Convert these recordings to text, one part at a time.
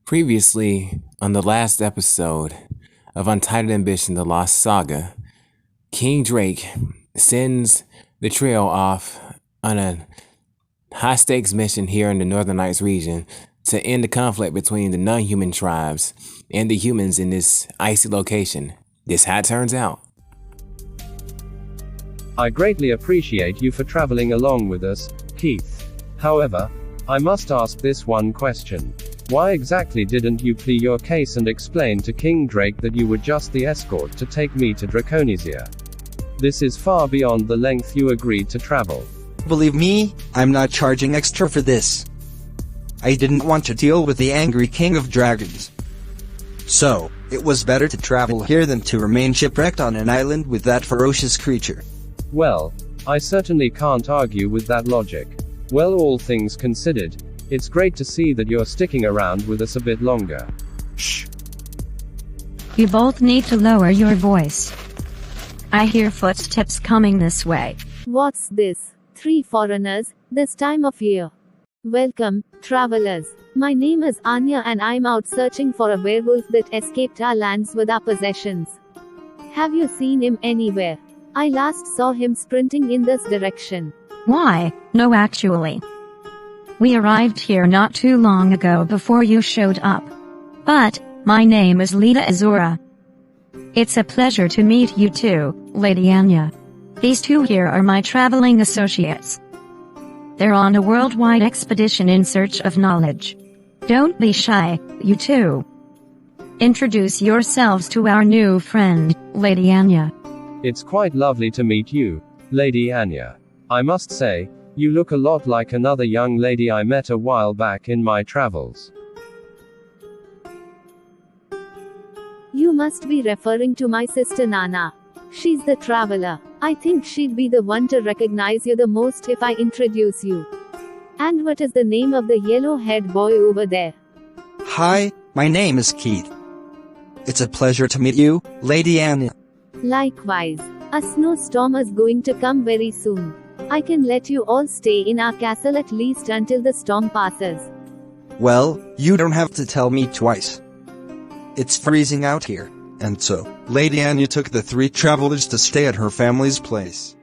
Previously, on the last episode of Untitled Ambition, The Lost Saga, King Drake sends the trio off on a high-stakes mission here in the Northern Lights region to end the conflict between the non-human tribes and the humans in this icy location. This how it turns out. I greatly appreciate you for traveling along with us, Keith. However, I must ask this one question. Why exactly didn't you plead your case and explain to King Drake that you were just the escort to take me to Draconesia? This is far beyond the length you agreed to travel. Believe me, I'm not charging extra for this. I didn't want to deal with the angry king of dragons. So, it was better to travel here than to remain shipwrecked on an island with that ferocious creature. Well, I certainly can't argue with that logic. Well, all things considered, it's great to see that you're sticking around with us a bit longer. Shh. You both need to lower your voice. I hear footsteps coming this way. What's this? 3 foreigners, this time of year. Welcome, travelers. My name is Anya and I'm out searching for a werewolf that escaped our lands with our possessions. Have you seen him anywhere? I last saw him sprinting in this direction. Why? No, actually. We arrived here not too long ago before you showed up. But, my name is Lita Azura. It's a pleasure to meet you too, Lady Anya. These two here are my traveling associates. They're on a worldwide expedition in search of knowledge. Don't be shy, you two. Introduce yourselves to our new friend, Lady Anya. It's quite lovely to meet you, Lady Anya. I must say, you look a lot like another young lady I met a while back in my travels. You must be referring to my sister Nana. She's the traveler. I think she'd be the one to recognize you the most if I introduce you. And what is the name of the yellow-haired boy over there? Hi, my name is Keith. It's a pleasure to meet you, Lady Anya. Likewise. A snowstorm is going to come very soon. I can let you all stay in our castle at least until the storm passes. Well, you don't have to tell me twice. It's freezing out here, and so, Lady Anya took the 3 travelers to stay at her family's place.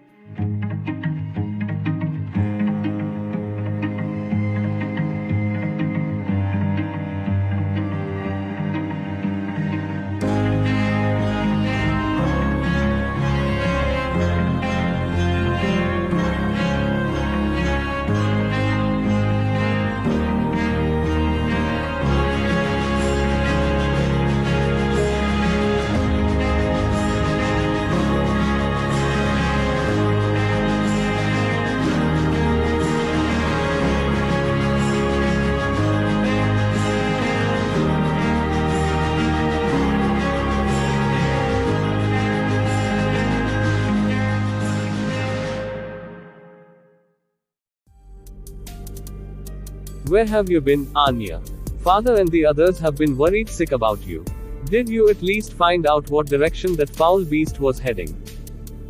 Where have you been, Anya? Father and the others have been worried sick about you. Did you at least find out what direction that foul beast was heading?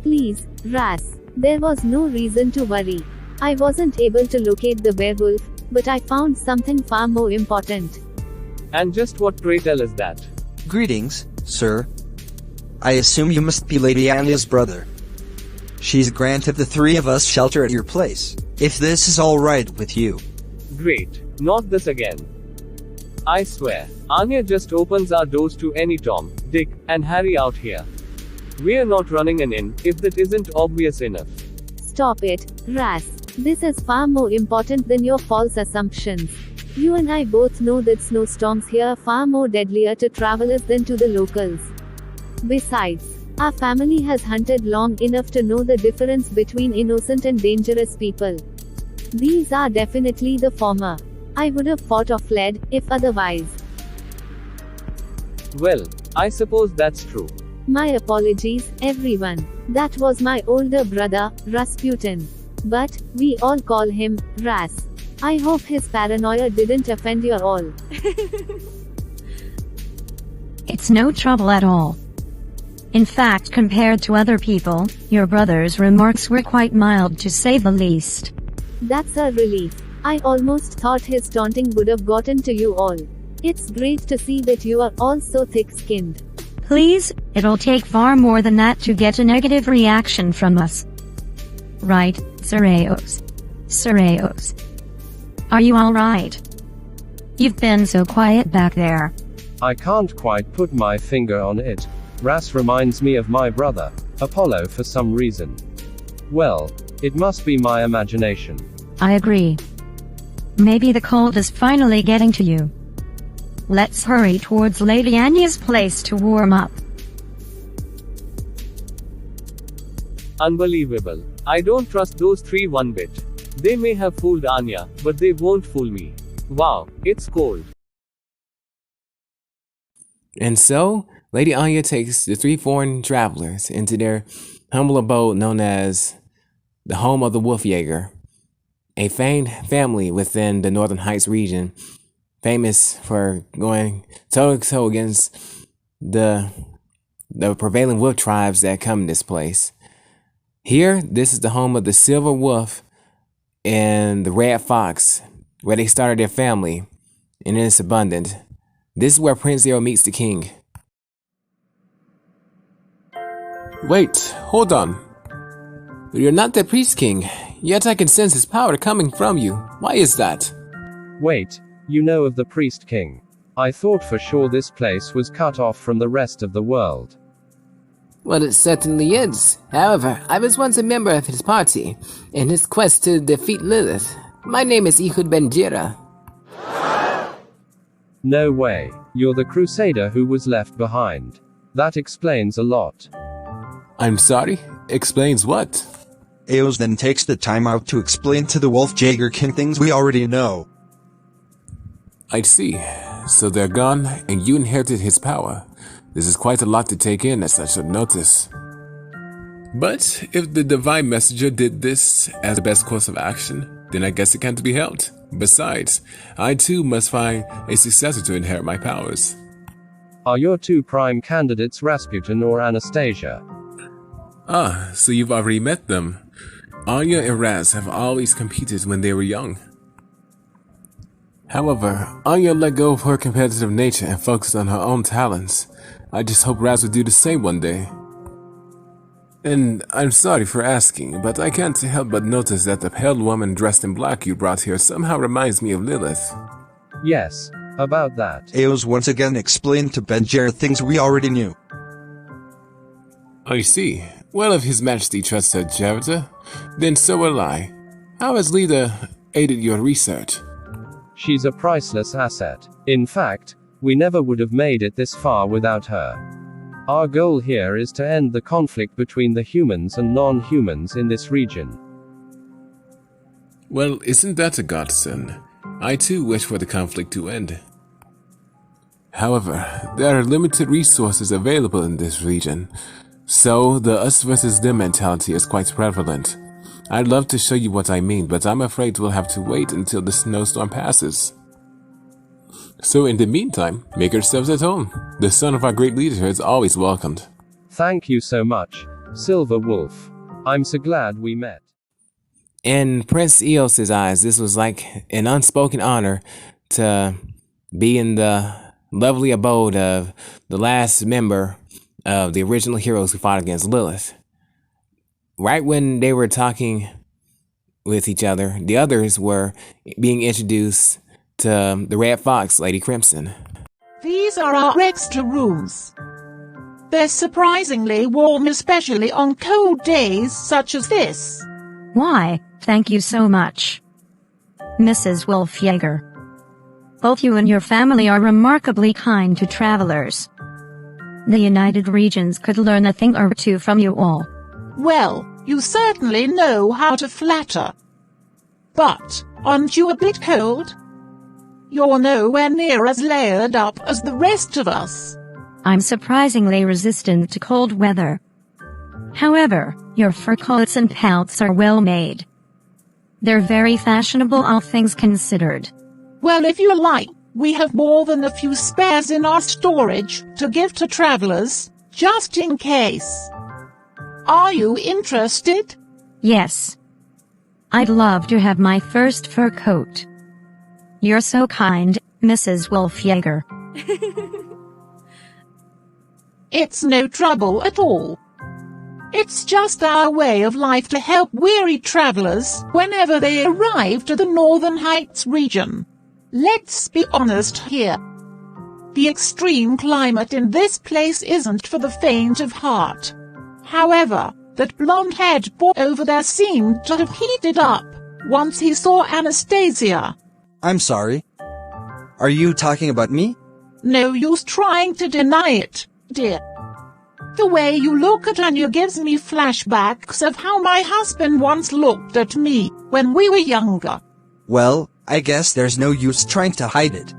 Please, Ras. There was no reason to worry. I wasn't able to locate the werewolf, but I found something far more important. And just what, pray tell, is that? Greetings, sir. I assume you must be Lady Anya's brother. She's granted the 3 of us shelter at your place, if this is all right with you. Great. Not this again. I swear, Anya just opens our doors to any Tom, Dick, and Harry out here. We're not running an inn, if that isn't obvious enough. Stop it, Ras. This is far more important than your false assumptions. You and I both know that snowstorms here are far more deadlier to travelers than to the locals. Besides, our family has hunted long enough to know the difference between innocent and dangerous people. These are definitely the former. I would have fought or fled, if otherwise. Well, I suppose that's true. My apologies, everyone. That was my older brother, Rasputin. But, we all call him, Ras. I hope his paranoia didn't offend you all. It's no trouble at all. In fact, compared to other people, your brother's remarks were quite mild to say the least. That's a relief. I almost thought his taunting would have gotten to you all. It's great to see that you are all so thick-skinned. Please, it'll take far more than that to get a negative reaction from us. Right, Saraos? Are you alright? You've been so quiet back there. I can't quite put my finger on it. Ras reminds me of my brother, Apollo, for some reason. Well, it must be my imagination. I agree. Maybe the cold is finally getting to you. Let's hurry towards Lady Anya's place to warm up. Unbelievable. I don't trust those three one bit. They may have fooled Anya, but they won't fool me. Wow, it's cold. And so, Lady Anya takes the three foreign travelers into their humble abode known as the home of the Wolfjäeger, a famed family within the Northern Heights region, famous for going toe-to-toe against the prevailing wolf tribes that come to this place. Here, this is the home of the Silver Wolf and the Red Fox, where they started their family, and it's abundant. This is where Prince Zero meets the king. Wait, hold on. You're not the priest king, yet I can sense his power coming from you. Why is that? Wait, you know of the priest king? I thought for sure this place was cut off from the rest of the world. Well, it certainly is. However, I was once a member of his party in his quest to defeat Lilith. My name is Ehud Ben-Jira. No way. You're the crusader who was left behind. That explains a lot. I'm sorry? Explains what? Eos then takes the time out to explain to the Wolfjäeger King things we already know. I see. So they're gone, and you inherited his power. This is quite a lot to take in at such short notice. But if the divine messenger did this as the best course of action, then I guess it can't be helped. Besides, I too must find a successor to inherit my powers. Are your two prime candidates Rasputin or Anastasia? Ah, so you've already met them. Anya and Raz have always competed when they were young. However, Anya let go of her competitive nature and focused on her own talents. I just hope Raz would do the same one day. And I'm sorry for asking, but I can't help but notice that the pale woman dressed in black you brought here somehow reminds me of Lilith. Yes, about that. Eos once again explained to Ben-Jira things we already knew. I see. Well, if His Majesty trusts her character, then so will I. How has Lita aided your research? She's a priceless asset. In fact, we never would have made it this far without her. Our goal here is to end the conflict between the humans and non-humans in this region. Well, isn't that a godsend? I too wish for the conflict to end. However, there are limited resources available in this region, so the us versus them mentality is quite prevalent. I'd love to show you what I mean, but I'm afraid we'll have to wait until the snowstorm passes. So in the meantime, make yourselves at home. The son of our great leader is always welcomed. Thank you so much, Silver Wolf. I'm so glad we met. In Prince Eos's eyes, this was like an unspoken honor to be in the lovely abode of the last member of the original heroes who fought against Lilith. Right when they were talking with each other, the others were being introduced to the Red Fox, Lady Crimson. These are our extra rooms. They're surprisingly warm, especially on cold days such as this. Why, thank you so much, Mrs. Wolfjäeger. Both you and your family are remarkably kind to travelers. The United Regions could learn a thing or two from you all. Well, you certainly know how to flatter. But, aren't you a bit cold? You're nowhere near as layered up as the rest of us. I'm surprisingly resistant to cold weather. However, your fur coats and pelts are well made. They're very fashionable, all things considered. Well, if you like, we have more than a few spares in our storage to give to travelers, just in case. Are you interested? Yes. I'd love to have my first fur coat. You're so kind, Mrs. Wolfjäeger. It's no trouble at all. It's just our way of life to help weary travelers whenever they arrive to the Northern Heights region. Let's be honest here. The extreme climate in this place isn't for the faint of heart. However, that blonde-haired boy over there seemed to have heated up once he saw Anastasia. I'm sorry. Are you talking about me? No use trying to deny it, dear. The way you look at Anya gives me flashbacks of how my husband once looked at me when we were younger. Well, I guess there's no use trying to hide it.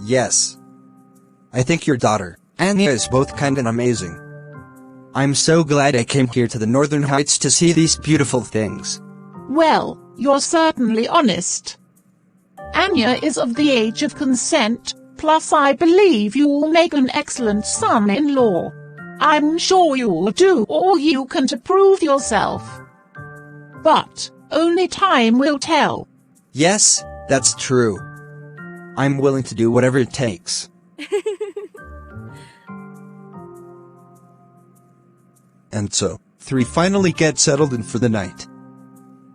Yes. I think your daughter, Anya, is both kind and amazing. I'm so glad I came here to the Northern Heights to see these beautiful things. Well, you're certainly honest. Anya is of the age of consent, plus I believe you'll make an excellent son-in-law. I'm sure you'll do all you can to prove yourself. But only time will tell. Yes, that's true. I'm willing to do whatever it takes. And so, three finally get settled in for the night.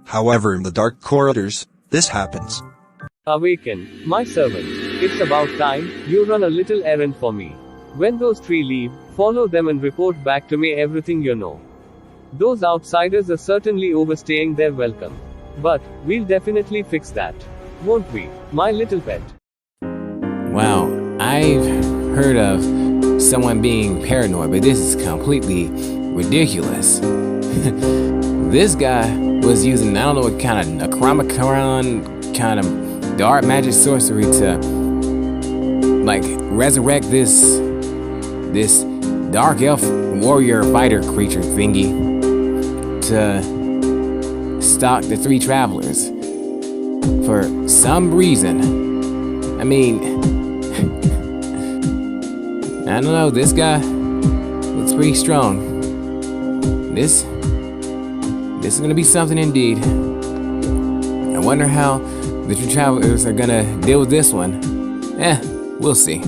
However, in the dark corridors, this happens. Awaken, my servant. It's about time you run a little errand for me. When those three leave, follow them and report back to me everything you know. Those outsiders are certainly overstaying their welcome. But we'll definitely fix that. Won't we, my little pet? Wow, I've heard of someone being paranoid, but this is completely ridiculous. This guy was using, I don't know what kind of Necronomicon, kind of dark magic sorcery to, like, resurrect this dark elf warrior fighter creature thingy to stalk the three travelers. For some reason. I mean, I don't know, this guy looks pretty strong. This is gonna be something indeed. I wonder how the three travelers are gonna deal with this one. We'll see.